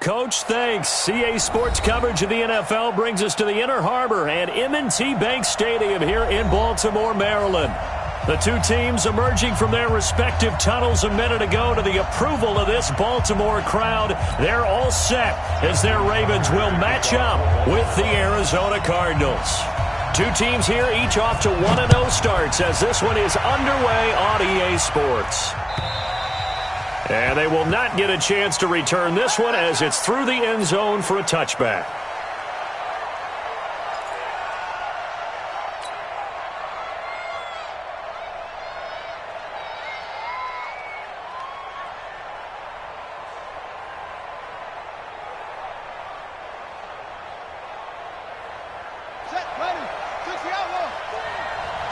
Coach, thanks. CA Sports coverage of the NFL brings us to the Inner Harbor and M&T Bank Stadium here in Baltimore, Maryland. The two teams emerging from their respective tunnels a minute ago to the approval of this Baltimore crowd. They're all set as their Ravens will match up with the Arizona Cardinals. Two teams here, each off to 1-0 starts as this one is underway on EA Sports. And they will not get a chance to return this one as it's through the end zone for a touchback.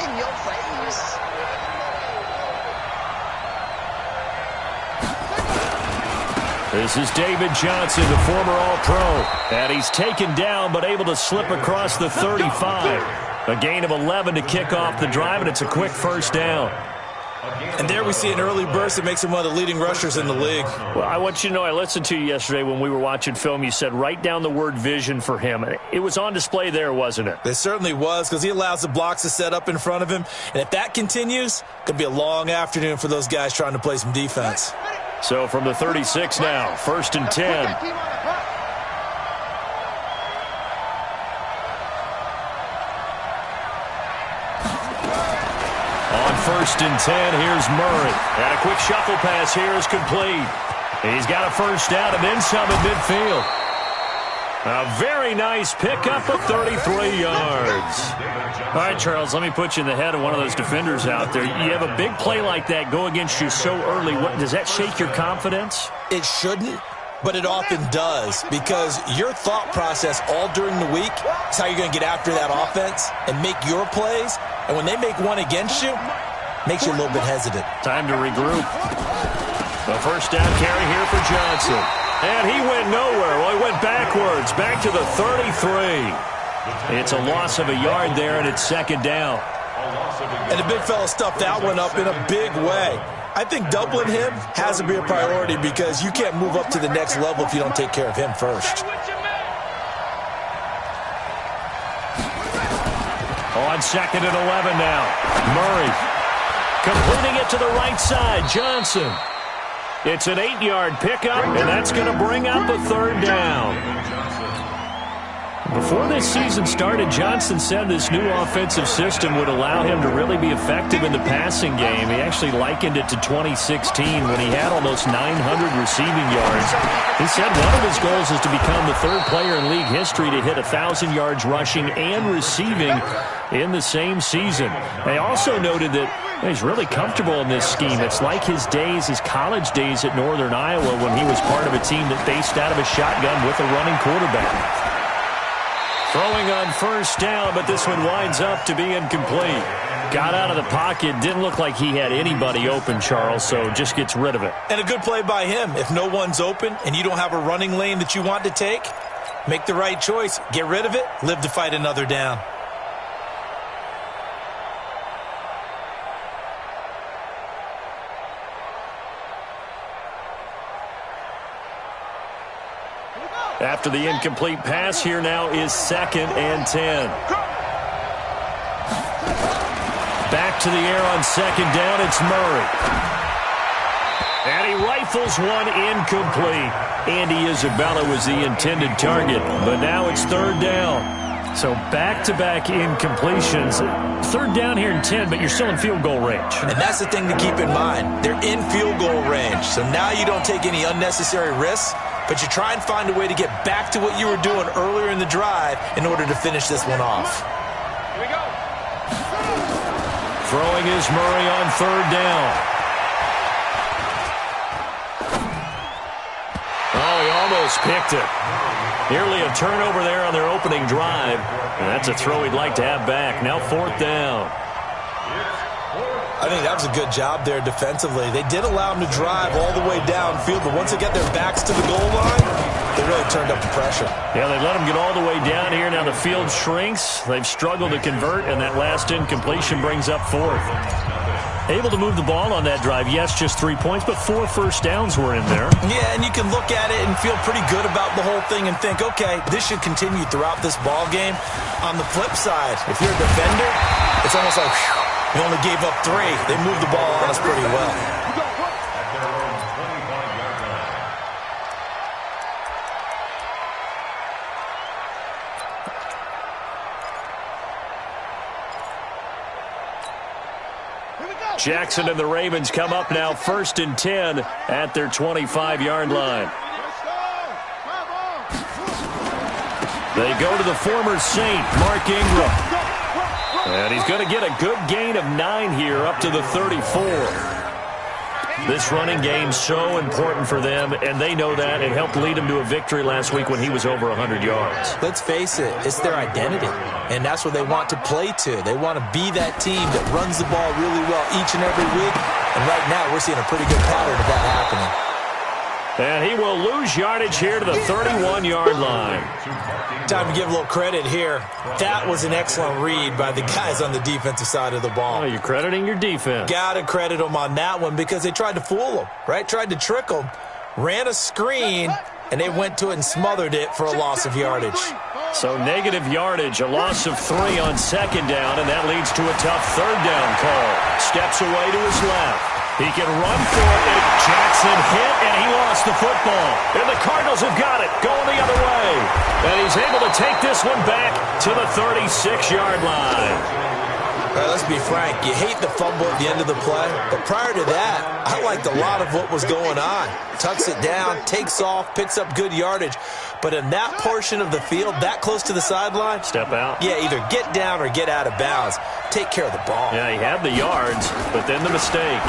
In your face. This is David Johnson, the former All-Pro. And he's taken down but able to slip across the 35. A gain of 11 to kick off the drive, and it's a quick first down. And there we see an early burst that makes him one of the leading rushers in the league. Well, I want you to know, I listened to you yesterday when we were watching film. You said write down the word vision for him. It was on display there, wasn't it? It certainly was, because he allows the blocks to set up in front of him. And if that continues, it could be a long afternoon for those guys trying to play some defense. So from the 36 now, 1st and 10. On 1st and 10, here's Murray. And a quick shuffle pass here is complete. He's got a first down and then some at midfield. A very nice pickup of 33 yards. All right, Charles, let me put you in the head of one of those defenders out there. You have a big play like that go against you so early. Does that shake your confidence? It shouldn't, but it often does, because your thought process all during the week is how you're going to get after that offense and make your plays. And when they make one against you, makes you a little bit hesitant. Time to regroup. The first down carry here for Johnson. And he went nowhere. Well, he went backwards, back to the 33. It's a loss of a yard there, and it's 2nd down. And the big fella stuffed that one up in a big way. I think doubling him has to be a priority, because you can't move up to the next level if you don't take care of him first. On 2nd and 11 now. Murray completing it to the right side. Johnson. It's an 8-yard pickup, and that's going to bring up a 3rd down. Before this season started, Johnson said this new offensive system would allow him to really be effective in the passing game. He actually likened it to 2016 when he had almost 900 receiving yards. He said one of his goals is to become the 3rd player in league history to hit 1,000 yards rushing and receiving in the same season. They also noted that he's really comfortable in this scheme. It's like his college days at Northern Iowa when he was part of a team that faced out of a shotgun with a running quarterback. Throwing on 1st down, but this one winds up to be incomplete. Got out of the pocket, didn't look like he had anybody open, Charles, so just gets rid of it. And a good play by him. If no one's open and you don't have a running lane that you want to take, make the right choice. Get rid of it, live to fight another down. After the incomplete pass, here now is 2nd and 10. Back to the air on 2nd down, it's Murray. And he rifles one incomplete. Andy Isabella was the intended target, but now it's 3rd down. So back-to-back incompletions. 3rd down here in 10, but you're still in field goal range. And that's the thing to keep in mind. They're in field goal range, so now you don't take any unnecessary risks, but you try and find a way to get back to what you were doing earlier in the drive in order to finish this one off. Here we go. Throwing is Murray on 3rd down. Oh, he almost picked it. Nearly a turnover there on their opening drive. And that's a throw he'd like to have back. Now 4th down. I think that was a good job there defensively. They did allow him to drive all the way downfield, but once they get their backs to the goal line, they really turned up the pressure. Yeah, they let him get all the way down here. Now the field shrinks. They've struggled to convert, and that last incompletion brings up 4th. Able to move the ball on that drive. Yes, just 3 points, but 4 first downs were in there. Yeah, and you can look at it and feel pretty good about the whole thing and think, okay, this should continue throughout this ball game. On the flip side, if you're a defender, it's almost like, whew, you only gave up 3. They moved the ball on us pretty well. Jackson and the Ravens come up now 1st and 10 at their 25-yard line. They go to the former Saint, Mark Ingram. And he's going to get a good gain of 9 here up to the 34. This running game's so important for them, and they know that. It helped lead them to a victory last week when he was over 100 yards. Let's face it, it's their identity, and that's what they want to play to. They want to be that team that runs the ball really well each and every week, and right now we're seeing a pretty good pattern of that happening. And he will lose yardage here to the 31-yard line. Time to give a little credit here. That was an excellent read by the guys on the defensive side of the ball. Oh, you're crediting your defense. Got to credit them on that one because they tried to fool them, right? Tried to trick them, ran a screen, and they went to it and smothered it for a loss of yardage. So negative yardage, a loss of 3 on 2nd down, and that leads to a tough 3rd down call. Steps away to his left. He can run for it, and Jackson hit, and he lost the football. And the Cardinals have got it, going the other way. And he's able to take this one back to the 36-yard line. All right, let's be frank. You hate the fumble at the end of the play, but prior to that, I liked a lot of what was going on. Tucks it down, takes off, picks up good yardage. But in that portion of the field, that close to the sideline, step out. Yeah, either get down or get out of bounds. Take care of the ball. Yeah, he had the yards, but then the mistake.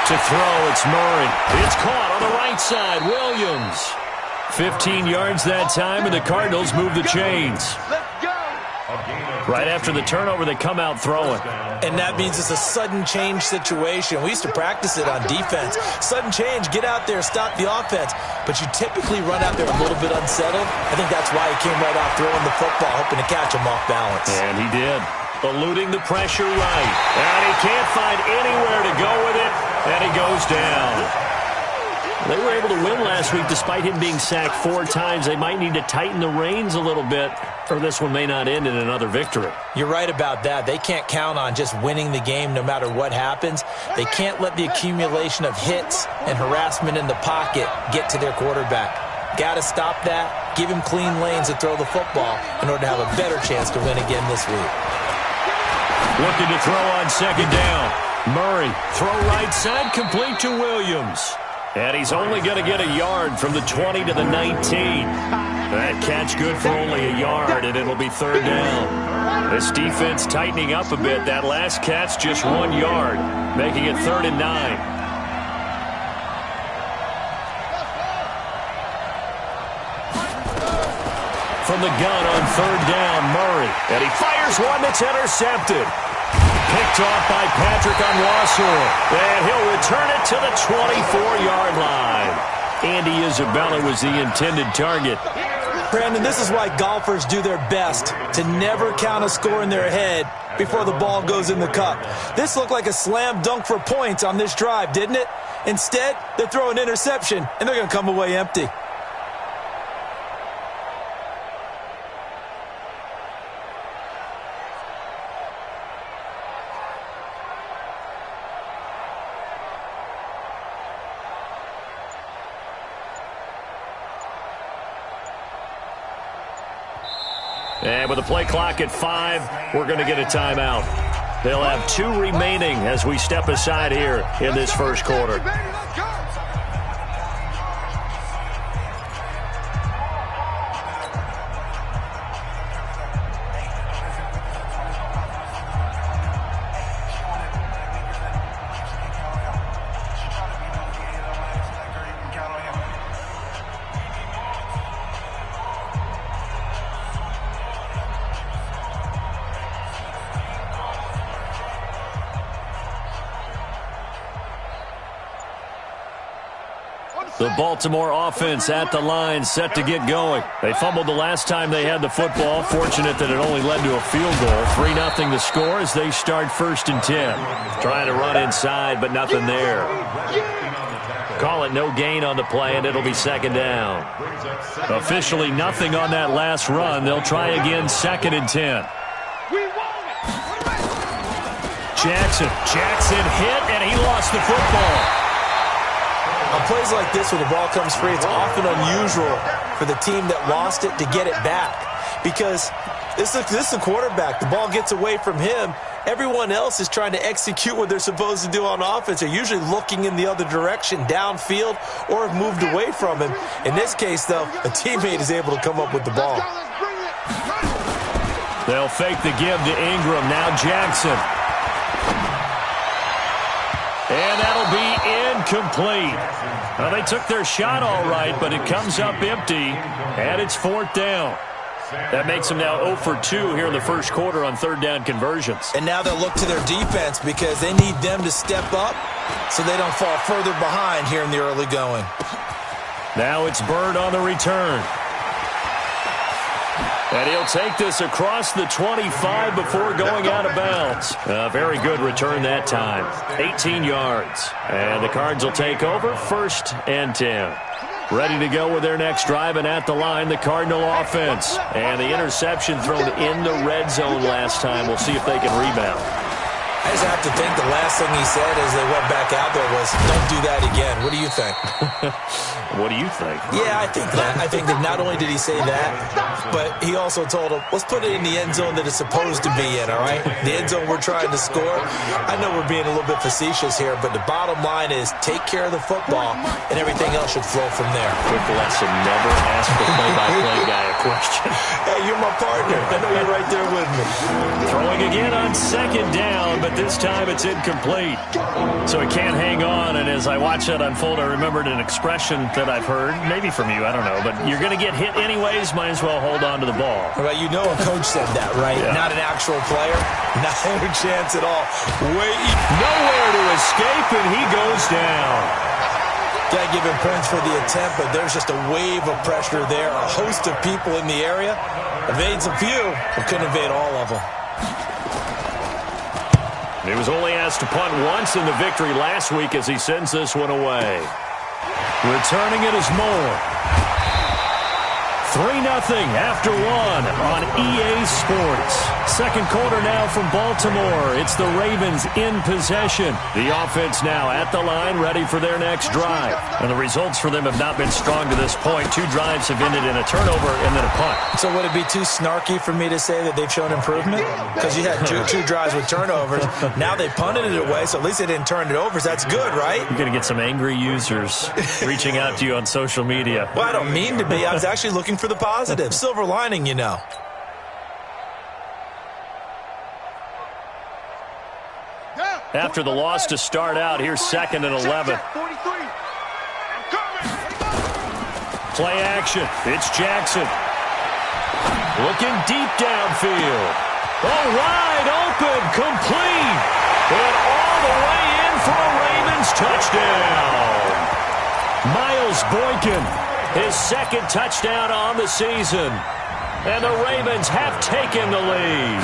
To throw, it's Murray. It's caught on the right side. Williams. 15 yards that time, and the Cardinals move the chains. Right after the turnover, they come out throwing. And that means it's a sudden change situation. We used to practice it on defense. Sudden change, get out there, stop the offense. But you typically run out there a little bit unsettled. I think that's why he came right off throwing the football, hoping to catch him off balance. And he did. Eluding the pressure right. And he can't find anywhere to go with it. And he goes down. They were able to win last week despite him being sacked 4 times. They might need to tighten the reins a little bit, or this one may not end in another victory. You're right about that. They can't count on just winning the game no matter what happens. They can't let the accumulation of hits and harassment in the pocket get to their quarterback. Got to stop that, give him clean lanes to throw the football in order to have a better chance to win again this week. Looking to throw on 2nd down. Murray, throw right side, complete to Williams. And he's only going to get a yard from the 20 to the 19. That catch good for only a yard, and it'll be 3rd down. This defense tightening up a bit. That last catch just 1 yard, making it 3rd and 9. From the gun on 3rd down, Murray. And he fires one that's intercepted. Picked off by Patrick Onwuasor. And he'll return it to the 24-yard line. Andy Isabella was the intended target. Brandon, this is why golfers do their best to never count a score in their head before the ball goes in the cup. This looked like a slam dunk for points on this drive, didn't it? Instead, they throw an interception, and they're going to come away empty. And with the play clock at 5, we're going to get a timeout. They'll have 2 remaining as we step aside here in this first quarter. The Baltimore offense at the line, set to get going. They fumbled the last time they had the football. Fortunate that it only led to a field goal. 3-0 the score as they start 1st and 10. Trying to run inside, but nothing there. Call it no gain on the play, and it'll be 2nd down. Officially nothing on that last run. They'll try again 2nd and 10. Jackson hit, and he lost the football. On plays like this, when the ball comes free, it's often unusual for the team that lost it to get it back. Because this is a quarterback. The ball gets away from him. Everyone else is trying to execute what they're supposed to do on offense. They're usually looking in the other direction, downfield, or have moved away from him. In this case, though, a teammate is able to come up with the ball. They'll fake the give to Ingram. Now Jackson. And that'll be incomplete. Well, they took their shot all right, but it comes up empty, and it's 4th down. That makes them now 0 for 2 here in the first quarter on 3rd down conversions. And now they'll look to their defense because they need them to step up so they don't fall further behind here in the early going. Now it's Bird on the return. And he'll take this across the 25 before going out of bounds. A very good return that time. 18 yards. And the Cards will take over 1st and 10. Ready to go with their next drive, and at the line, the Cardinal offense. And the interception thrown in the red zone last time. We'll see if they can rebound. I just have to think the last thing he said as they went back out there was, don't do that again. What do you think? What do you think? Yeah, I think that. I think that not only did he say that, but he also told him, let's put it in the end zone that it's supposed to be in, all right? The end zone we're trying to score. I know we're being a little bit facetious here, but the bottom line is take care of the football, and everything else should flow from there. Quick lesson, never ask the play-by-play guy a question. Hey, you're my partner. I know you're right there with me. Throwing again on 2nd down, but this time it's incomplete. So he can't hang on, and as I watch that unfold, I remembered an expression that I've heard, maybe from you, I don't know, but you're going to get hit anyways, might as well hold on to the ball. Right, you know a coach said that, right? Yeah. Not an actual player. Not a chance at all. Nowhere to escape, and he goes down. Got to give him points for the attempt, but there's just a wave of pressure there. A host of people in the area. Evades a few, but couldn't evade all of them. He was only asked to punt once in the victory last week as he sends this one away. Returning it is Moore. 3-0 after 1 on EA Sports. Second quarter now from Baltimore. It's the Ravens in possession. The offense now at the line, ready for their next drive. And the results for them have not been strong to this point. 2 drives have ended in a turnover and then a punt. So would it be too snarky for me to say that they've shown improvement? Because you had two drives with turnovers. Now they punted it away, so at least they didn't turn it over. So that's good, right? You're going to get some angry users reaching out to you on social media. Well, I don't mean to be. I was actually looking for the positive. Silver lining, you know. After the loss to start out, here's 2nd and 11. Play action. It's Jackson. Looking deep downfield. Oh, wide open, complete. And all the way in for a Ravens touchdown. Miles Boykin, his 2nd touchdown on the season. And the Ravens have taken the lead.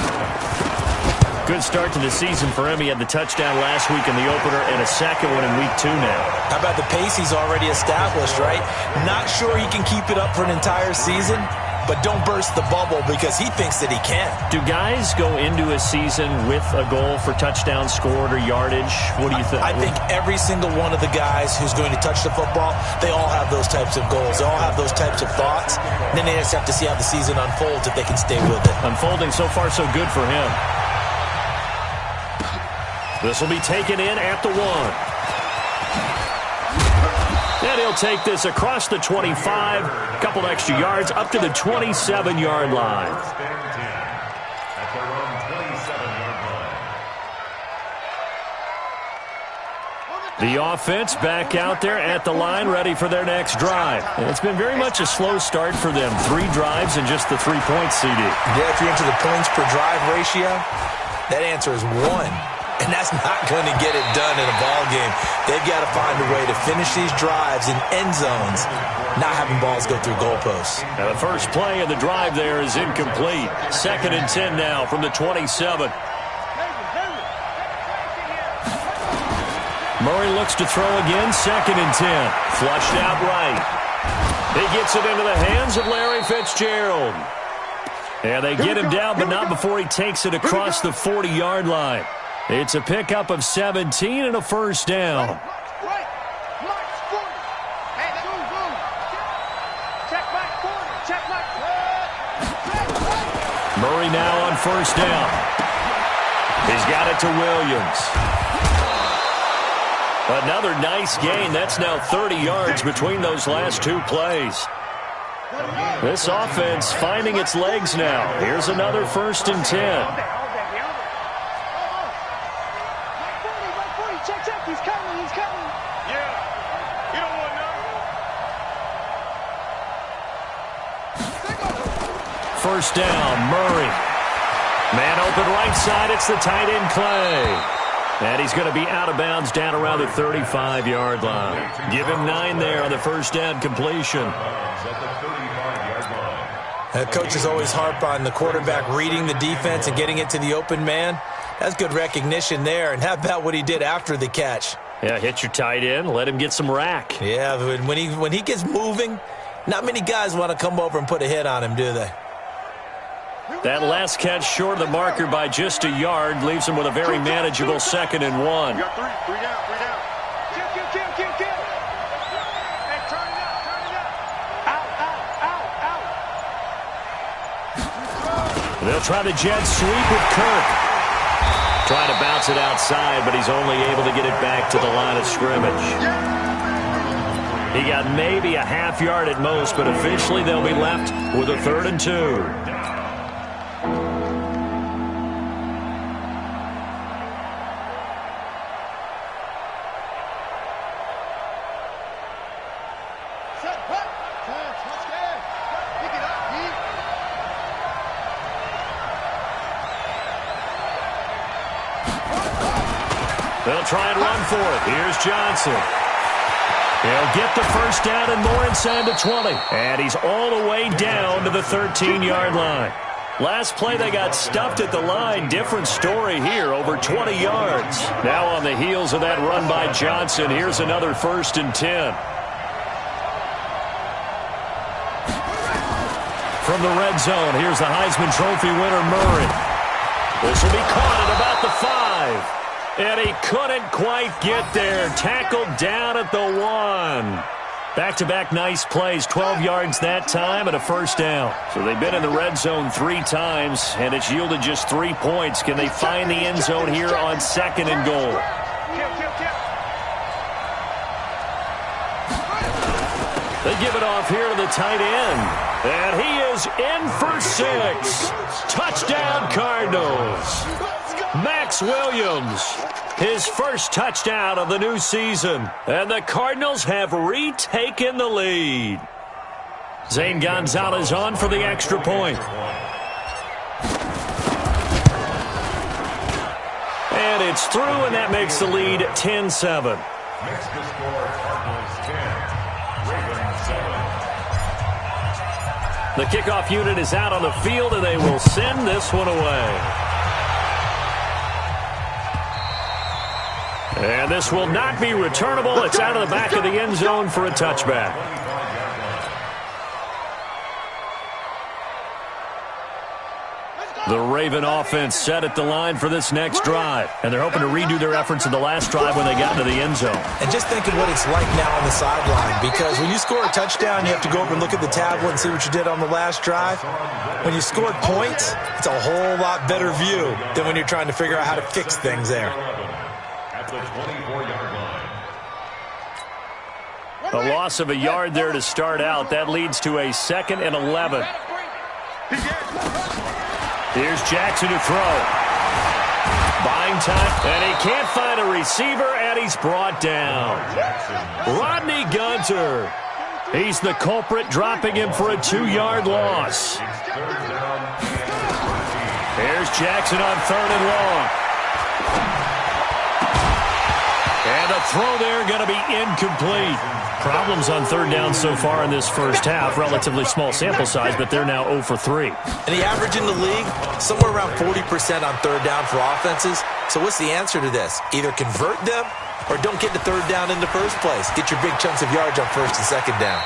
Good start to the season for him. He had the touchdown last week in the opener and a second one in week 2 now. How about the pace he's already established, right? Not sure he can keep it up for an entire season, but don't burst the bubble because he thinks that he can. Do guys go into a season with a goal for touchdowns scored or yardage? What do you think? I think every single one of the guys who's going to touch the football, they all have those types of goals. They all have those types of thoughts. And then they just have to see how the season unfolds if they can stay with it. Unfolding so far so good for him. This will be taken in at the 1. And he'll take this across the 25, a couple extra yards, up to the 27-yard line. The offense back out there at the line, ready for their next drive. And it's been very much a slow start for them. 3 drives and just the 3 points, CD. Yeah, if you're into the points per drive ratio, that answer is 1. And that's not going to get it done in a ball game. They've got to find a way to finish these drives in end zones, not having balls go through goalposts. Now the first play of the drive there is incomplete. 2nd and 10 now from the 27. Murray looks to throw again. 2nd and 10. Flushed out right. He gets it into the hands of Larry Fitzgerald. And they get him down, but not before he takes it across the 40-yard line. It's a pickup of 17 and a first down. Murray now on first down. He's got it to Williams. Another nice gain. That's now 30 yards between those last two plays. This offense finding its legs now. Here's another 1st and 10. He's coming. Yeah. You don't want none. First down, Murray. Man open right side. It's the tight end Clay. And he's going to be out of bounds down around the 35-yard line. Give him 9 there on the first down completion. Coaches always harp on the quarterback reading the defense and getting it to the open man. That's good recognition there. And how about what he did after the catch? Yeah, hit your tight end. Let him get some rack. Yeah, but when he gets moving, not many guys want to come over and put a hit on him, do they? That last catch short of the marker by just a yard leaves him with a very manageable 2nd and 1. You got 3 down. Kill. Hey, turn it up. Out. They'll try the jet sweep with Kirk. Trying to bounce it outside, but he's only able to get it back to the line of scrimmage. He got maybe a half yard at most, but officially they'll be left with a 3rd and 2. They'll try and run for it. Here's Johnson. He'll get the first down and more inside the 20. And he's all the way down to the 13-yard line. Last play, they got stuffed at the line. Different story here, over 20 yards. Now on the heels of that run by Johnson, here's another 1st and 10. From the red zone, here's the Heisman Trophy winner, Murray. This will be caught at about the 5. And he couldn't quite get there. Tackled down at the 1. Back-to-back nice plays. 12 yards that time and a first down. So they've been in the red zone 3 times, and it's yielded just 3 points. Can they find the end zone here on 2nd and goal? They give it off here to the tight end. And he is in for 6. Touchdown, Cardinals. Max Williams, his first touchdown of the new season. And the Cardinals have retaken the lead. Zane Gonzalez on for the extra point. And it's through, and that makes the lead 10-7. The kickoff unit is out on the field, and they will send this one away. And this will not be returnable. It's out of the back of the end zone for a touchback. The Raven offense set at the line for this next drive. And they're hoping to redo their efforts in the last drive when they got into the end zone. And just thinking what it's like now on the sideline. Because when you score a touchdown, you have to go over and look at the tablet and see what you did on the last drive. When you scored points, it's a whole lot better view than when you're trying to figure out how to fix things there. At the 24-yard line. A loss of a yard there to start out. That leads to a 2nd and 11. Here's Jackson to throw. Buying time, and he can't find a receiver, and he's brought down. Rodney Gunter. He's the culprit, dropping him for a 2-yard loss. Here's Jackson on 3rd and long. the throw there going to be incomplete. Problems on third down so far in this first half. Relatively small sample size, but they're now 0 for 3. And the average in the league, somewhere around 40% on third down for offenses. So what's the answer to this? Either convert them or don't get the third down in the first place. Get your big chunks of yards on first and second down.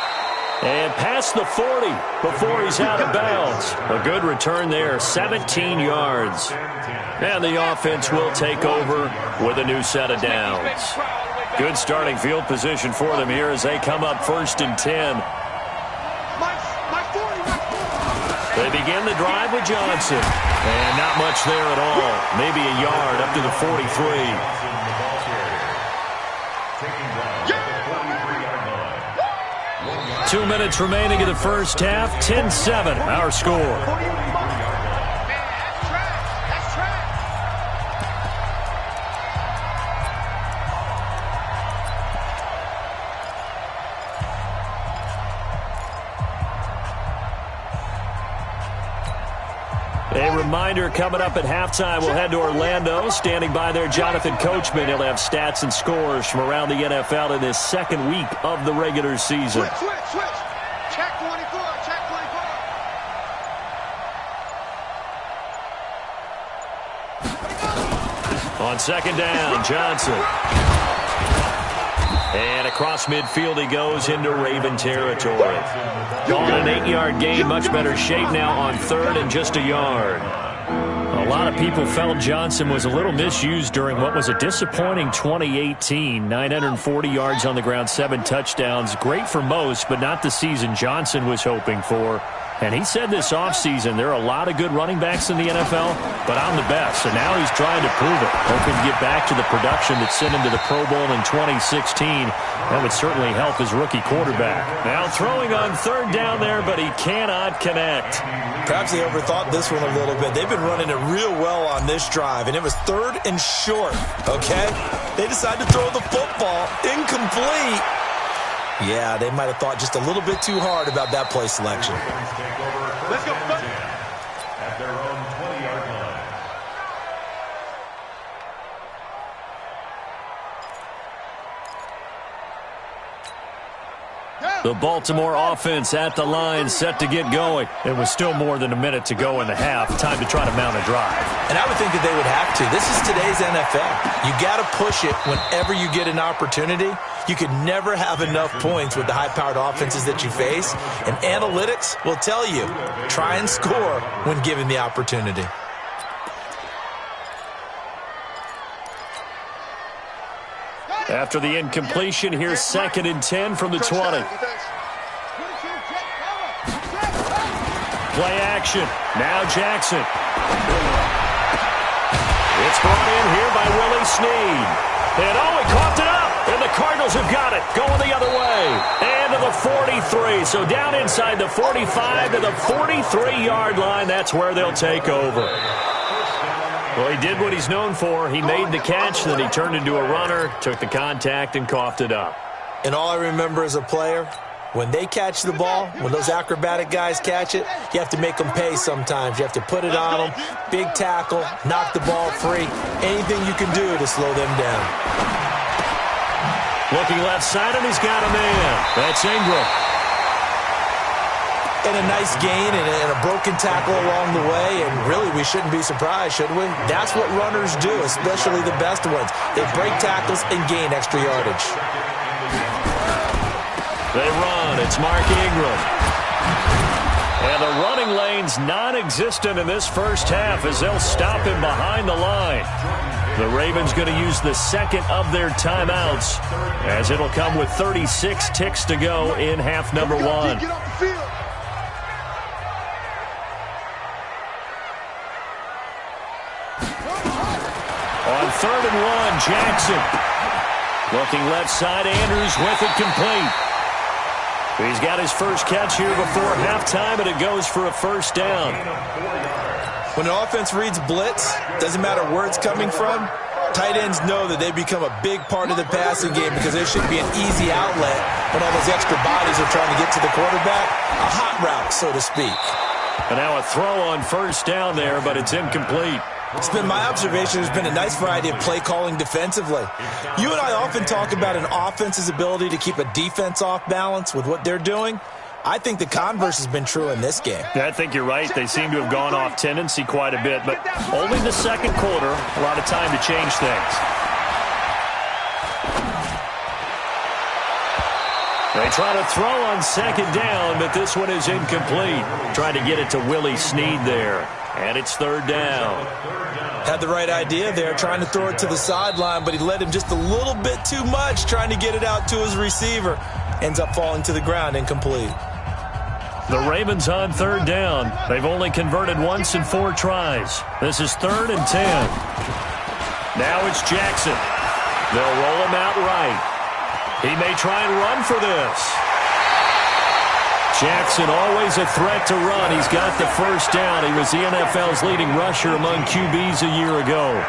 And past the 40 before he's out of bounds. A good return there, 17 yards. And the offense will take over with a new set of downs. Good starting field position for them here as they come up 1st and 10. They begin the drive with Johnson. And not much there at all. Maybe a yard up to the 43. 2 minutes remaining in the first half. 10-7, our score. A reminder coming up at halftime, we'll head to Orlando. Standing by there, Jonathan Coachman. He'll have stats and scores from around the NFL in this second week of the regular season. Switch. Check 24, check 24. On second down, Johnson. And across midfield he goes into Raven territory. On an 8-yard gain, much better shape now on third and just a yard. A lot of people felt Johnson was a little misused during what was a disappointing 2018. 940 yards on the ground, 7 touchdowns. Great for most, but not the season Johnson was hoping for. And he said this offseason there are a lot of good running backs in the NFL, but I'm the best. And now he's trying to prove it, hoping to get back to the production that sent him to the Pro Bowl in 2016. That would certainly help his rookie quarterback. Now throwing on third down there, but he cannot connect. Perhaps they overthought this one a little bit. They've been running it real well on this drive, and it was third and short, okay? They decided to throw the football incomplete. Yeah, they might have thought just a little bit too hard about that play selection. Let's go. At their own 20-yard line. The Baltimore offense at the line, set to get going. It was still more than a minute to go in the half. Time to try to mount a drive. And I would think that they would have to. This is today's NFL. You got to push it whenever you get an opportunity. You could never have enough points with the high-powered offenses that you face. And analytics will tell you, try and score when given the opportunity. After the incompletion, here's 2nd and 10 from the 20. Play action. Now Jackson. It's brought in here by Willie Snead. And he coughed it up. And the Cardinals have got it. Going the other way. And to the 43. So down inside the 45 to the 43-yard line. That's where they'll take over. Well, he did what he's known for. He made the catch, then he turned into a runner, took the contact, and coughed it up. And all I remember as a player, when they catch the ball, when those acrobatic guys catch it, you have to make them pay sometimes. You have to put it on them, big tackle, knock the ball free, anything you can do to slow them down. Looking left side, and he's got a man. That's Ingram. And a nice gain and a broken tackle along the way, and really we shouldn't be surprised, should we? That's what runners do, especially the best ones. They break tackles and gain extra yardage. They run. It's Mark Ingram. And the running lane's non-existent in this first half as they'll stop him behind the line. The Ravens going to use the second of their timeouts as it'll come with 36 ticks to go in half number 1. Get off the field. On 3rd and 1, Jackson. Looking left side, Andrews with it complete. He's got his first catch here before halftime, and it goes for a first down. When an offense reads blitz, doesn't matter where it's coming from, tight ends know that they become a big part of the passing game because there should be an easy outlet when all those extra bodies are trying to get to the quarterback. A hot route, so to speak. And now a throw on first down there, but it's incomplete. It's been my observation there's been a nice variety of play calling defensively. You and I often talk about an offense's ability to keep a defense off balance with what they're doing. I think the converse has been true in this game. Yeah, I think you're right. They seem to have gone off tendency quite a bit, but only the second quarter, a lot of time to change things. They try to throw on second down, but this one is incomplete. Trying to get it to Willie Snead there, and it's third down. Had the right idea there, trying to throw it to the sideline, but he led him just a little bit too much, trying to get it out to his receiver. Ends up falling to the ground, incomplete. The Ravens on third down. They've only converted once in 4 tries. This is 3rd and 10. Now it's Jackson. They'll roll him out right. He may try and run for this. Jackson always a threat to run. He's got the first down. He was the NFL's leading rusher among QBs a year ago.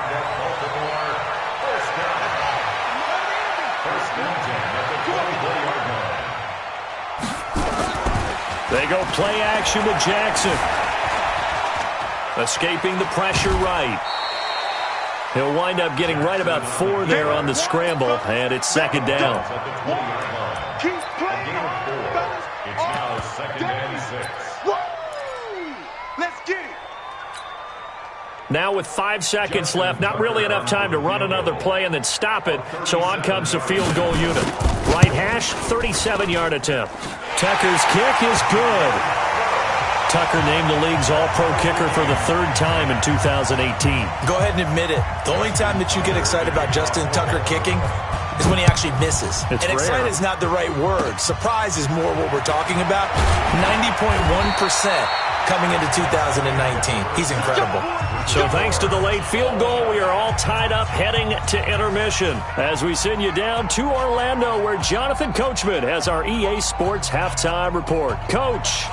They go play action with Jackson. Escaping the pressure right. He'll wind up getting right about 4 there on the scramble, and it's second down. Keep playing. It's now 2nd and 6. Let's get it. Now with 5 seconds left, not really enough time to run another play and then stop it, so on comes the field goal unit. Right hash, 37-yard attempt. Tucker's kick is good. Tucker named the league's all-pro kicker for the 3rd time in 2018. Go ahead and admit it. The only time that you get excited about Justin Tucker kicking is when he actually misses. It's and rare. excited is not the right word. Surprise is more what we're talking about. 90.1% coming into 2019. He's incredible. So thanks to the late field goal, we are all tied up heading to intermission as we send you down to Orlando where Jonathan Coachman has our EA Sports halftime report. Coach.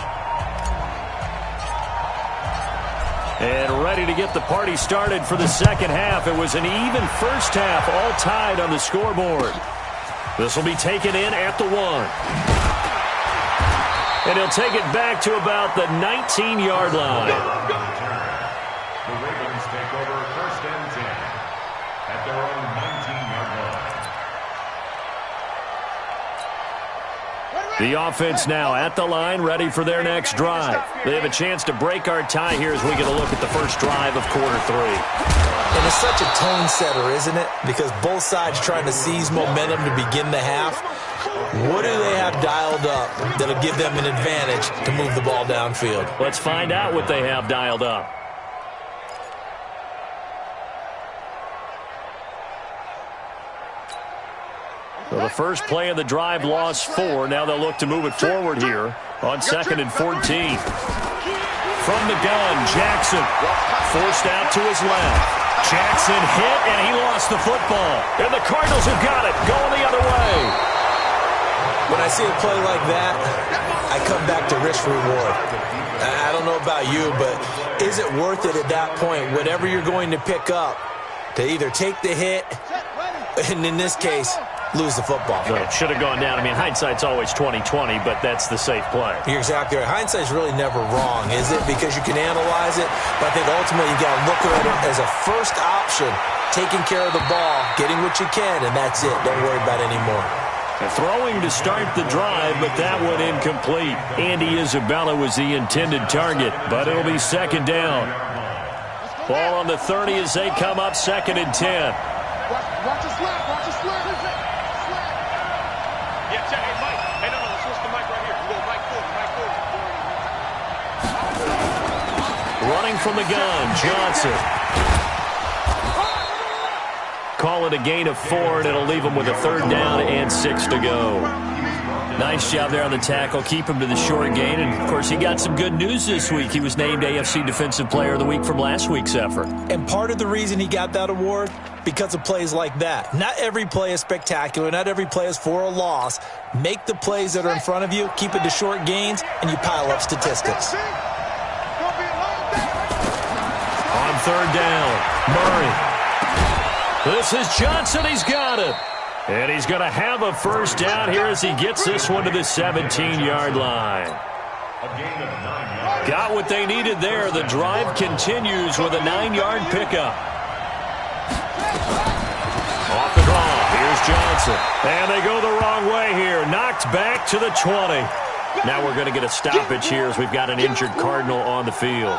And ready to get the party started for the second half. It was an even first half, all tied on the scoreboard. This will be taken in at the 1. And he'll take it back to about the 19-yard line. The Ravens take over 1st and 10 at their own 19-yard line. The offense now at the line, ready for their next drive. They have a chance to break our tie here as we get a look at the first drive of quarter 3. And it's such a tone setter, isn't it? Because both sides trying to seize momentum to begin the half. What do they have dialed up that'll give them an advantage to move the ball downfield? Let's find out what they have dialed up. So the first play of the drive lost 4. Now they'll look to move it forward here on 2nd and 14. From the gun, Jackson forced out to his left. Jackson hit, and he lost the football. And the Cardinals have got it, going the other way. When I see a play like that, I come back to risk reward. I don't know about you, but is it worth it at that point, whatever you're going to pick up, to either take the hit, and in this case, lose the football? It should have gone down. I mean, hindsight's always 20/20, but that's the safe play. You're exactly right. Hindsight's really never wrong, is it? Because you can analyze it, but I think ultimately you got to look at it as a first option, taking care of the ball, getting what you can, and that's it. Don't worry about it anymore. Throwing to start the drive, but that one incomplete. Andy Isabella was the intended target, but it'll be second down. Ball on the 30 as they come up 2nd and 10. Watch your slap. Watch your slap. Yeah, check. Hey, Mike. Hey, no, switch the mic right here. Go, Mike forward. Running from the gun, Johnson. Call it a gain of 4, and it'll leave him with a 3rd down and 6 to go. Nice job there on the tackle. Keep him to the short gain. And, of course, he got some good news this week. He was named AFC Defensive Player of the Week from last week's effort. And part of the reason he got that award, because of plays like that. Not every play is spectacular. Not every play is for a loss. Make the plays that are in front of you, keep it to short gains, and you pile up statistics. On 3rd down, Murray. This is Johnson. He's got it. And he's going to have a first down here as he gets this one to the 17-yard line. A gain of 9 yards. Got what they needed there. The drive continues with a 9-yard pickup. Off the draw. Here's Johnson. And they go the wrong way here. Knocked back to the 20. Now we're going to get a stoppage here as we've got an injured Cardinal on the field.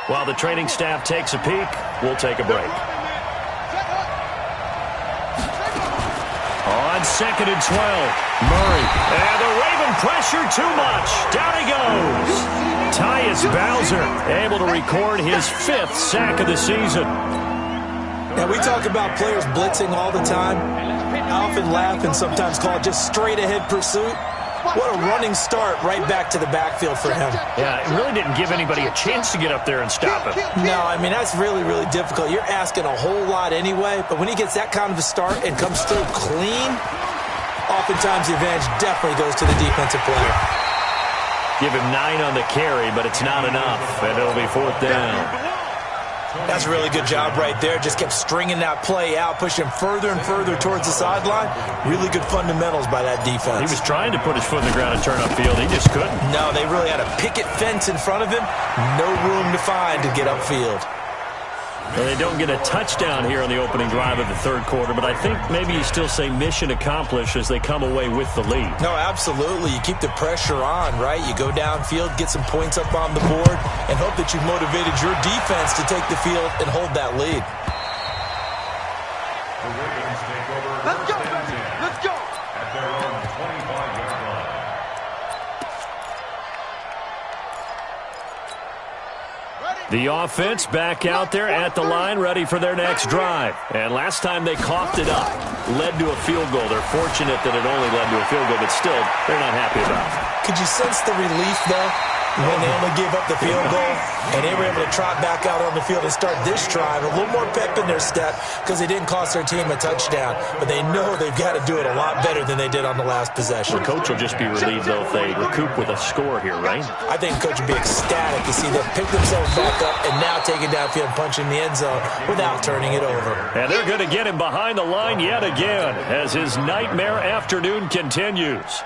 While the training staff takes a peek, we'll take a break. On 2nd and 12, Murray. And the Raven pressure too much. Down he goes. Tyus Bowser able to record his 5th sack of the season. Now, we talk about players blitzing all the time. I often laugh and sometimes call it just straight-ahead pursuit. What a running start right back to the backfield for him. Yeah, it really didn't give anybody a chance to get up there and stop him. No, I mean, that's really, really difficult. You're asking a whole lot anyway, but when he gets that kind of a start and comes through clean, oftentimes the advantage definitely goes to the defensive player. Give him 9 on the carry, but it's not enough, and it'll be 4th down. That's a really good job right there. Just kept stringing that play out, pushing him further and further towards the sideline. Really good fundamentals by that defense. He was trying to put his foot in the ground and turn upfield. He just couldn't. No, they really had a picket fence in front of him. No room to find to get upfield. Well, they don't get a touchdown here on the opening drive of the 3rd quarter, but I think maybe you still say mission accomplished as they come away with the lead. No, absolutely. You keep the pressure on, right? You go downfield, get some points up on the board, and hope that you've motivated your defense to take the field and hold that lead. The Ravens take over. Let's go, baby. Let's go. At their own 25-yard line. The offense back out there at the line, ready for their next drive. And last time they coughed it up, led to a field goal. They're fortunate that it only led to a field goal, but still, they're not happy about it. Could you sense the relief, though, when they only gave up the field goal and they were able to trot back out on the field and start this drive? A little more pep in their step because they didn't cost their team a touchdown, but they know they've got to do it a lot better than they did on the last possession. The coach will just be relieved, though, if they recoup with a score here, right? I think the coach would be ecstatic to see them pick themselves back up and now take it downfield and punch in the end zone without turning it over. And they're going to get him behind the line yet again as his nightmare afternoon continues.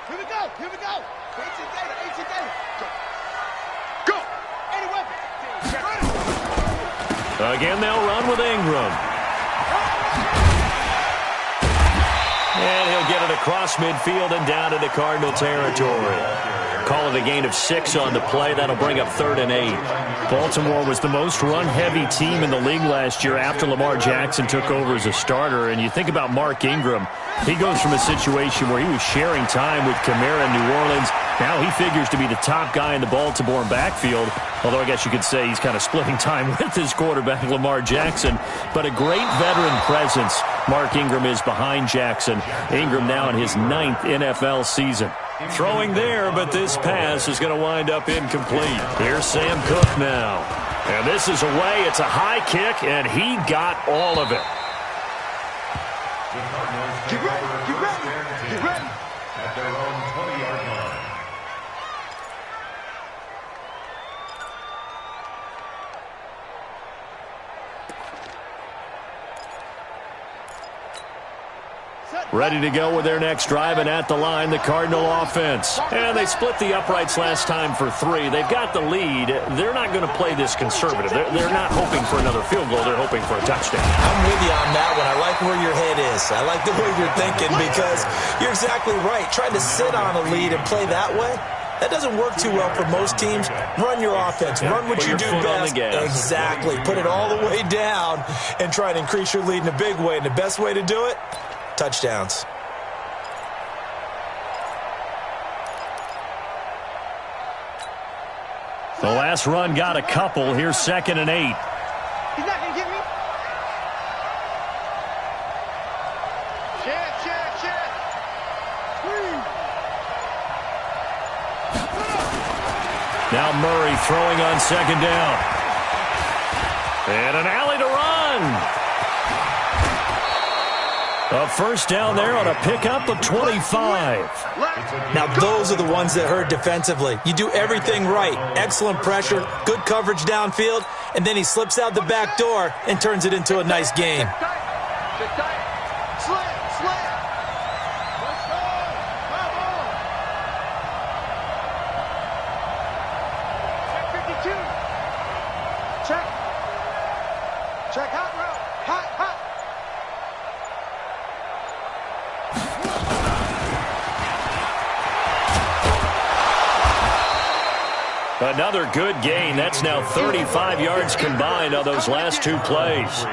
Here we go. Here we go. 18 data. 18 data. Go. Any weapon. Again, they'll run with Ingram. And he'll get it across midfield and down into Cardinal territory. Call it a gain of 6 on the play. That'll bring up 3rd and 8. Baltimore was the most run-heavy team in the league last year after Lamar Jackson took over as a starter. And you think about Mark Ingram. He goes from a situation where he was sharing time with Kamara in New Orleans. Now he figures to be the top guy in the Baltimore backfield. Although I guess you could say he's kind of splitting time with his quarterback, Lamar Jackson. But a great veteran presence. Mark Ingram is behind Jackson. Ingram now in his 9th NFL season. Throwing there, but this pass is going to wind up incomplete. Here's Sam Cook now. And this is away. It's a high kick, and he got all of it. The Cardinals take over first and 10 at their own 20-yard line. Ready to go with their next drive, and at the line, the Cardinal offense. And they split the uprights last time for 3. They've got the lead. They're not going to play this conservative. They're not hoping for another field goal. They're hoping for a touchdown. I'm with you on that one. I like where your head is. I like the way you're thinking because you're exactly right. Trying to sit on a lead and play that way, that doesn't work too well for most teams. Run your offense. Run what you do best. Exactly. Put it all the way down and try and increase your lead in a big way. And the best way to do it, touchdowns. The last run got a couple. Here's 2nd and 8. He's not going to get me. Check. Now Murray throwing on 2nd down. And an alley to run. A first down there on a pickup of 25. Now, those are the ones that hurt defensively. You do everything right. Excellent pressure, good coverage downfield, and then he slips out the back door and turns it into a nice gain. Slam. Let's go. Come on. Another good gain. That's now 35 yards combined on those last two plays.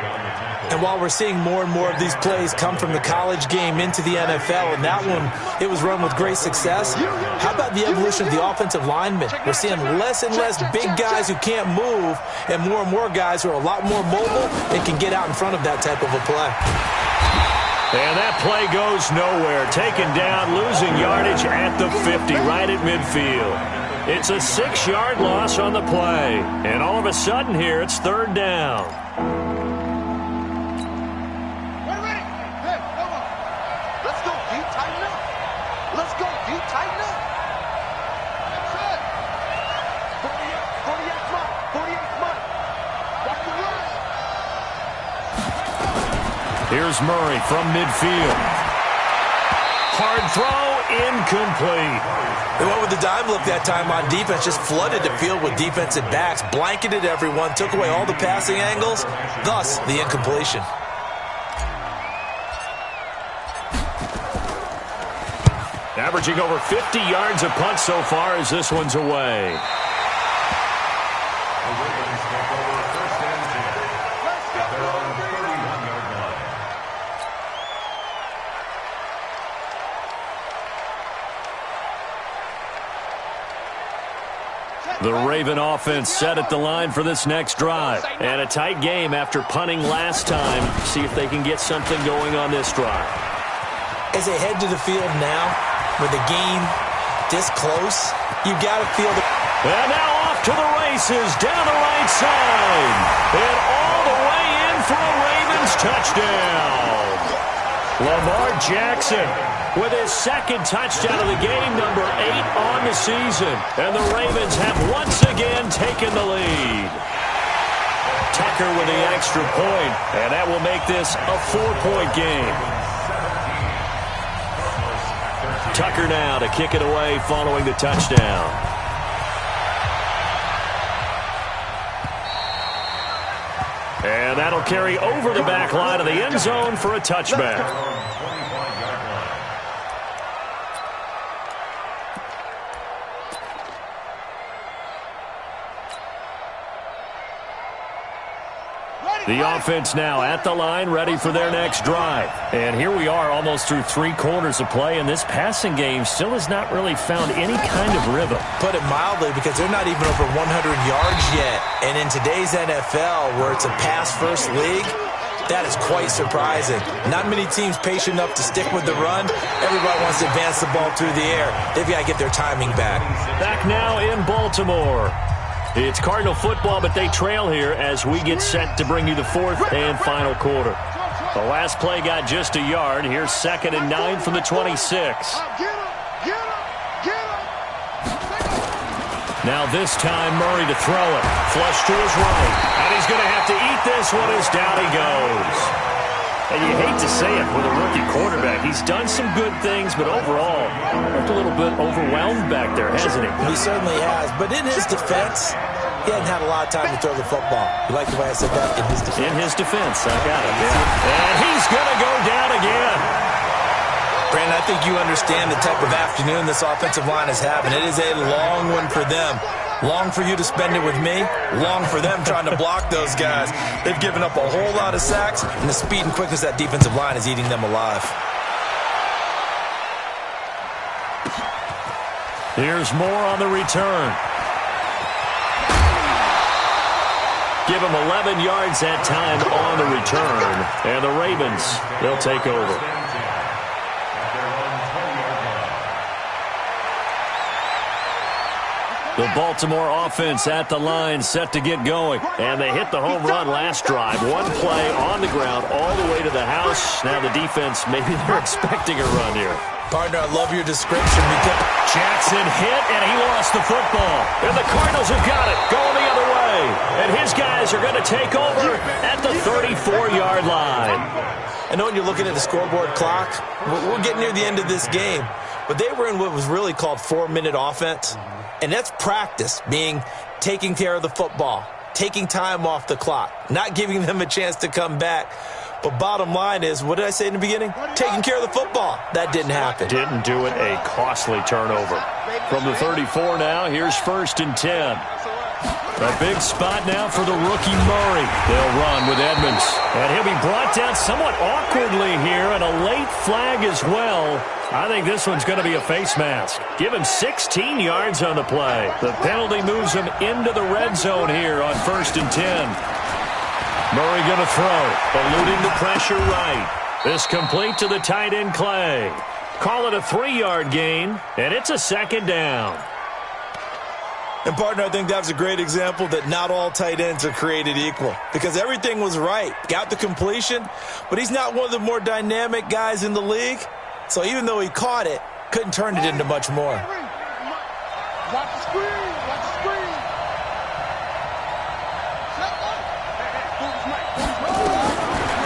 And while we're seeing more and more of these plays come from the college game into the NFL, and that one, it was run with great success, how about the evolution of the offensive linemen? We're seeing less and less big guys who can't move and more guys who are a lot more mobile and can get out in front of that type of a play. And that play goes nowhere. Taken down, losing yardage at the 50, right at midfield. It's a 6-yard loss on the play. And all of a sudden here, it's third down. Ready? Hey, come on. Let's go deep, tighten up. Let's go deep, tighten up. That's it. 48 month. 48 month. Watch the run. Here's Murray from midfield. Hard throw, incomplete. They went with the dime look that time on defense, just flooded the field with defensive backs, blanketed everyone, took away all the passing angles, thus the incompletion. Averaging over 50 yards a punt so far as this one's away. The Raven offense set at the line for this next drive. And a tight game after punting last time. See if they can get something going on this drive. As they head to the field now, with the game this close, you've got to feel the... And now off to the races, down the right side. And all the way in for a Ravens touchdown. Lamar Jackson with his second touchdown of the game, number 8 on the season. And the Ravens have once again taken the lead. Tucker with the extra point, and that will make this a 4-point game. Tucker now to kick it away following the touchdown. And that'll carry over the back line of the end zone for a touchback. The offense now at the line, ready for their next drive. And here we are almost through 3 quarters of play, and this passing game still has not really found any kind of rhythm. Put it mildly, because they're not even over 100 yards yet. And in today's NFL, where it's a pass-first league, that is quite surprising. Not many teams patient enough to stick with the run. Everybody wants to advance the ball through the air. They've got to get their timing back. Back now in Baltimore. It's Cardinal football, but they trail here as we get set to bring you the 4th and final quarter. The last play got just a yard. Here's 2nd and 9 from the 26. Now this time, Murray to throw it. Flush to his right. And he's going to have to eat this one as down he goes. And you hate to say it with a rookie quarterback. He's done some good things, but overall, looked a little bit overwhelmed back there, hasn't he? He certainly has. But in his defense, he hasn't had a lot of time to throw the football. You like the way I said that? In his defense. In his defense, I got it. Yeah. And he's going to go down again. Brandon, I think you understand the type of afternoon this offensive line is having. It is a long one for them. Long for you to spend it with me. Long for them trying to block those guys. They've given up a whole lot of sacks, and the speed and quickness of that defensive line is eating them alive. Here's more on the return. Give him 11 yards that time on the return. And the Ravens, they'll take over. The Baltimore offense at the line, set to get going. And they hit the home run last drive. One play on the ground all the way to the house. Now the defense, maybe they're expecting a run here. Partner, I love your description. Because Jackson hit, and he lost the football. And the Cardinals have got it, going the other way. And his guys are going to take over at the 34-yard line. I know when you're looking at the scoreboard clock, we're getting near the end of this game. But they were in what was really called 4-minute offense. And that's practice, being taking care of the football, taking time off the clock, not giving them a chance to come back. But bottom line is, what did I say in the beginning? Taking care of the football. That didn't happen. Didn't do it. A costly turnover. From the 34 now, here's 1st and 10. A big spot now for the rookie Murray. They'll run with Edmonds. And he'll be brought down somewhat awkwardly here, and a late flag as well. I think this one's going to be a face mask. Give him 16 yards on the play. The penalty moves him into the red zone here on 1st and 10. Murray going to throw, eluding the pressure right. This complete to the tight end Clay. Call it a 3-yard gain, and it's a 2nd down. And, partner, I think that's a great example that not all tight ends are created equal, because everything was right. Got the completion, but he's not one of the more dynamic guys in the league. So even though he caught it, couldn't turn it into much more. Watch the screen. Watch the screen.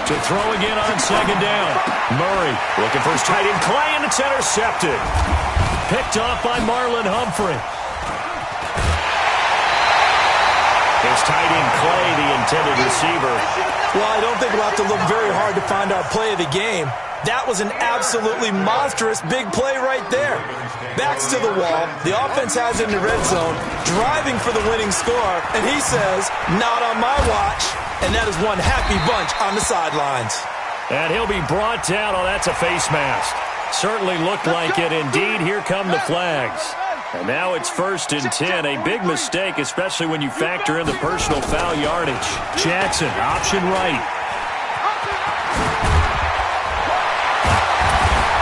To throw again on 2nd down. Murray looking for his tight end Clay, and it's intercepted. Picked off by Marlon Humphrey. His tight end Clay, the intended receiver. Well, I don't think we'll have to look very hard to find our play of the game. That was an absolutely monstrous big play right there. Backs to the wall. The offense has it in the red zone, driving for the winning score, and he says, not on my watch. And that is one happy bunch on the sidelines. And he'll be brought down. Oh, that's a face mask. Certainly looked like it. Indeed, here come the flags. And now it's 1st and 10. A big mistake, especially when you factor in the personal foul yardage. Jackson, option right.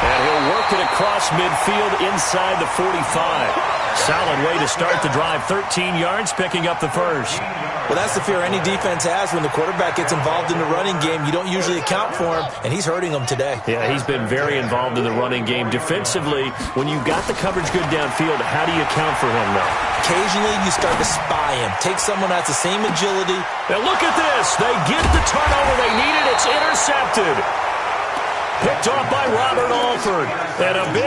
And he'll work it across midfield inside the 45. Solid way to start the drive. 13 yards, picking up the first. Well, that's the fear any defense has when the quarterback gets involved in the running game. You don't usually account for him, and he's hurting them today. Yeah, he's been very involved in the running game. Defensively, when you've got the coverage good downfield, how do you account for him, though? Occasionally, you start to spy him. Take someone that's the same agility. Now look at this. They get the turnover they needed. It's intercepted. Picked off by Robert Alford. And a big